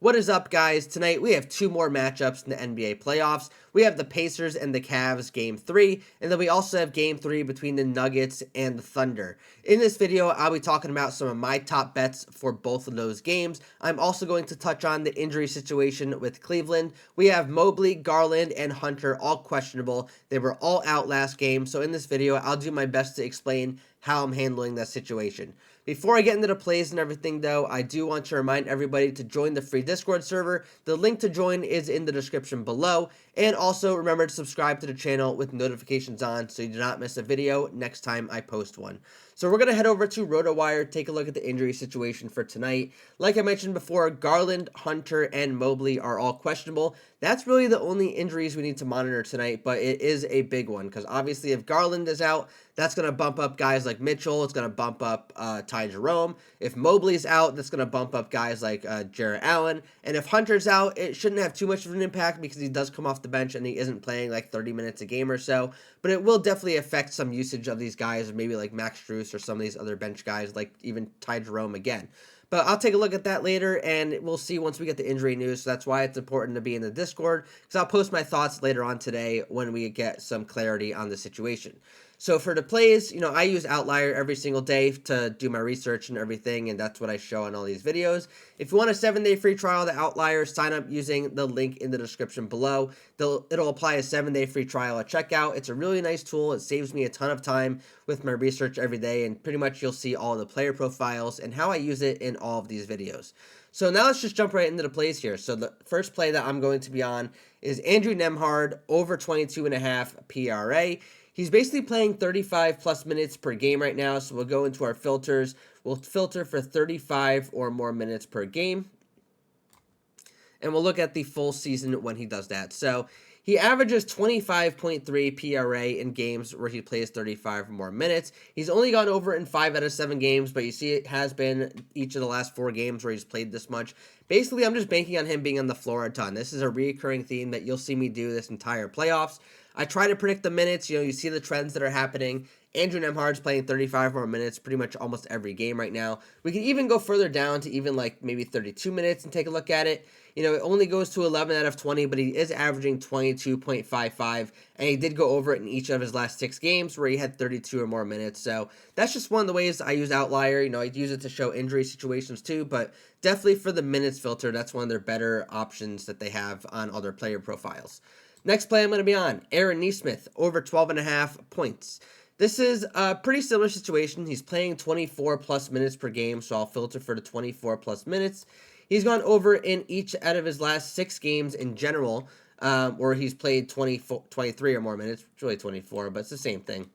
What is up, guys? Tonight we have two more matchups in the NBA playoffs. We have the Pacers and the Cavs game 3, and then we also have game 3 between the Nuggets and the Thunder. In this video, I'll be talking about some of my top bets for both of those games. I'm also going to touch on the injury situation with Cleveland. We have Mobley, Garland, and Hunter all questionable. They were all out last game, so in this video, I'll do my best to explain how I'm handling that situation. Before I get into the plays and everything, though, I do want to remind everybody to join the free Discord server. The link to join is in the description below. And also remember to subscribe to the channel with notifications on so you do not miss a video next time I post one. So we're going to head over to RotoWire, take a look at the injury situation for tonight. Like I mentioned before, Garland, Hunter, and Mobley are all questionable. That's really the only injuries we need to monitor tonight, but it is a big one because obviously if Garland is out, that's going to bump up guys like Mitchell. It's going to bump up Ty Jerome. If Mobley's out, that's going to bump up guys like Jarrett Allen. And if Hunter's out, it shouldn't have too much of an impact because he does come off the bench and he isn't playing like 30 minutes a game or so. But it will definitely affect some usage of these guys, maybe like Max Strus or some of these other bench guys, like even Ty Jerome again. But I'll take a look at that later, and we'll see once we get the injury news. So that's why it's important to be in the Discord, because I'll post my thoughts later on today when we get some clarity on the situation. So for the plays, I use Outlier every single day to do my research and everything, and that's what I show on all these videos. If you want a 7-day free trial to Outlier, sign up using the link in the description below. It'll apply a 7-day free trial at checkout. It's a really nice tool. It saves me a ton of time with my research every day, and pretty much you'll see all the player profiles and how I use it in all of these videos. So now let's just jump right into the plays here. So the first play that I'm going to be on is Andrew Nembhard over 22.5 PRA. He's basically playing 35 plus minutes per game right now, so we'll go into our filters. We'll filter for 35 or more minutes per game, and we'll look at the full season when he does that. So he averages 25.3 PRA in games where he plays 35 or more minutes. He's only gone over in 5 out of 7 games, but you see it has been each of the last 4 games where he's played this much. Basically, I'm just banking on him being on the floor a ton. This is a recurring theme that you'll see me do this entire playoffs. I try to predict the minutes. You see the trends that are happening. Andrew Nembhard's playing 35 more minutes pretty much almost every game right now. We can even go further down to even like maybe 32 minutes and take a look at it. It only goes to 11 out of 20, but he is averaging 22.55, and he did go over it in each of his last 6 games where he had 32 or more minutes. So that's just one of the ways I use Outlier. I use it to show injury situations too, but definitely for the minutes filter, that's one of their better options that they have on other player profiles. Next play I'm going to be on, Aaron Nesmith, over 12.5 points. This is a pretty similar situation. He's playing 24 plus minutes per game, so I'll filter for the 24 plus minutes. He's gone over in each out of his last 6 games in general, where he's played 23 or more minutes. It's really 24, but it's the same thing.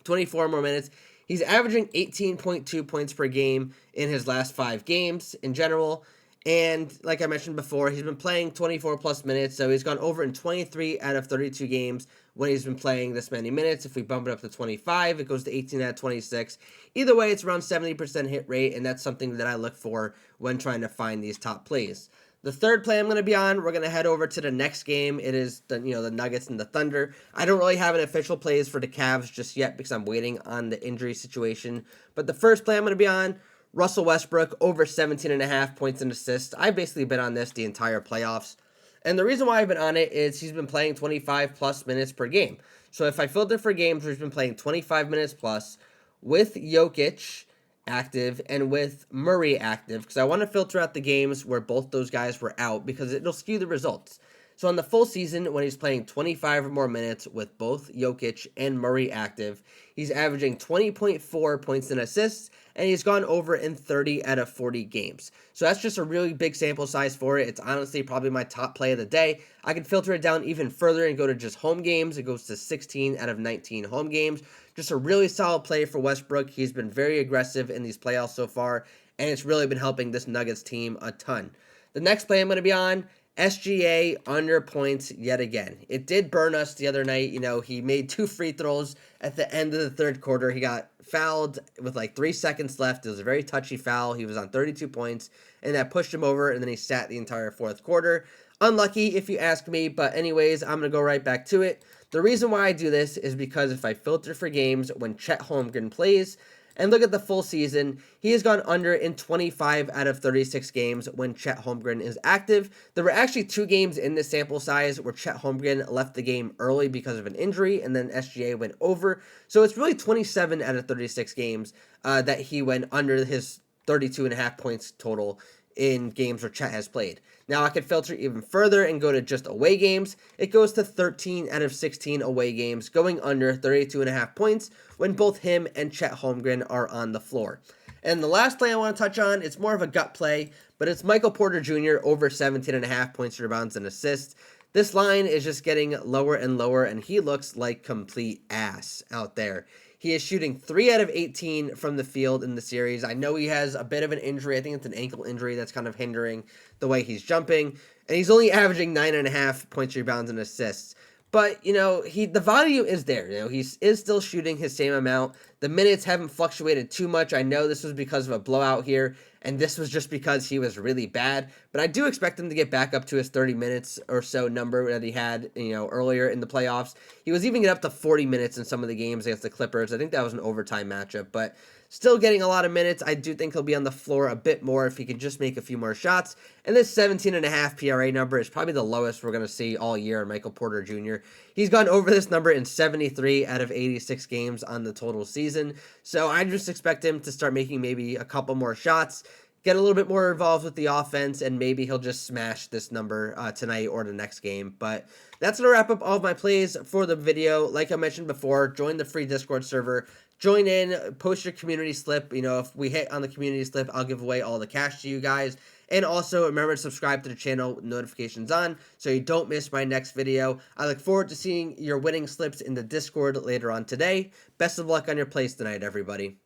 24 or more minutes. He's averaging 18.2 points per game in his last 5 games in general. And like I mentioned before, he's been playing 24 plus minutes, so he's gone over in 23 out of 32 games when he's been playing this many minutes. If we bump it up to 25, it goes to 18 out of 26. Either way, it's around 70% hit rate, and that's something that I look for when trying to find these top plays. The third play I'm going to be on, we're going to head over to the next game. It is the Nuggets and the Thunder. I don't really have an official plays for the Cavs just yet because I'm waiting on the injury situation. But the first play I'm going to be on, Russell Westbrook, over 17.5 points and assists. I've basically been on this the entire playoffs. And the reason why I've been on it is he's been playing 25 plus minutes per game. So if I filter for games where he's been playing 25 minutes plus with Jokic active and with Murray active, because I want to filter out the games where both those guys were out because it'll skew the results. So on the full season, when he's playing 25 or more minutes with both Jokic and Murray active, he's averaging 20.4 points and assists, and he's gone over in 30 out of 40 games. So that's just a really big sample size for it. It's honestly probably my top play of the day. I can filter it down even further and go to just home games. It goes to 16 out of 19 home games. Just a really solid play for Westbrook. He's been very aggressive in these playoffs so far, and it's really been helping this Nuggets team a ton. The next play I'm going to be on, SGA under points yet again. It did burn us the other night. He made 2 free throws at the end of the third quarter. He got fouled with like 3 seconds left. It was a very touchy foul. He was on 32 points, and that pushed him over, and then he sat the entire fourth quarter. Unlucky, if you ask me, but anyways, I'm going to go right back to it. The reason why I do this is because if I filter for games when Chet Holmgren plays, And look at the full season. He has gone under in 25 out of 36 games when Chet Holmgren is active. There were actually 2 games in this sample size where Chet Holmgren left the game early because of an injury, and then SGA went over. So it's really 27 out of 36 games that he went under his 32.5 points total in games where Chet has played. Now I could filter even further and go to just away games. It goes to 13 out of 16 away games, going under 32.5 points when both him and Chet Holmgren are on the floor. And the last play I want to touch on, it's more of a gut play, but it's Michael Porter Jr. over 17.5 points, rebounds, and assists. This line is just getting lower and lower, and he looks like complete ass out there. He is shooting 3 out of 18 from the field in the series. I know he has a bit of an injury. I think it's an ankle injury that's kind of hindering the way he's jumping. And he's only averaging 9.5 points, rebounds, and assists. But, the value is there. He is still shooting his same amount. The minutes haven't fluctuated too much. I know this was because of a blowout here, and this was just because he was really bad. But I do expect him to get back up to his 30 minutes or so number that he had, earlier in the playoffs. He was even getting up to 40 minutes in some of the games against the Clippers. I think that was an overtime matchup, but still getting a lot of minutes. I do think he'll be on the floor a bit more if he can just make a few more shots. And this 17.5 PRA number is probably the lowest we're going to see all year in Michael Porter Jr. He's gone over this number in 73 out of 86 games on the total season. So I just expect him to start making maybe a couple more shots, get a little bit more involved with the offense, and maybe he'll just smash this number tonight or the next game. But that's going to wrap up all of my plays for the video. Like I mentioned before, join the free Discord server. Join in, post your community slip. If we hit on the community slip, I'll give away all the cash to you guys. And also, remember to subscribe to the channel with notifications on so you don't miss my next video. I look forward to seeing your winning slips in the Discord later on today. Best of luck on your plays tonight, everybody.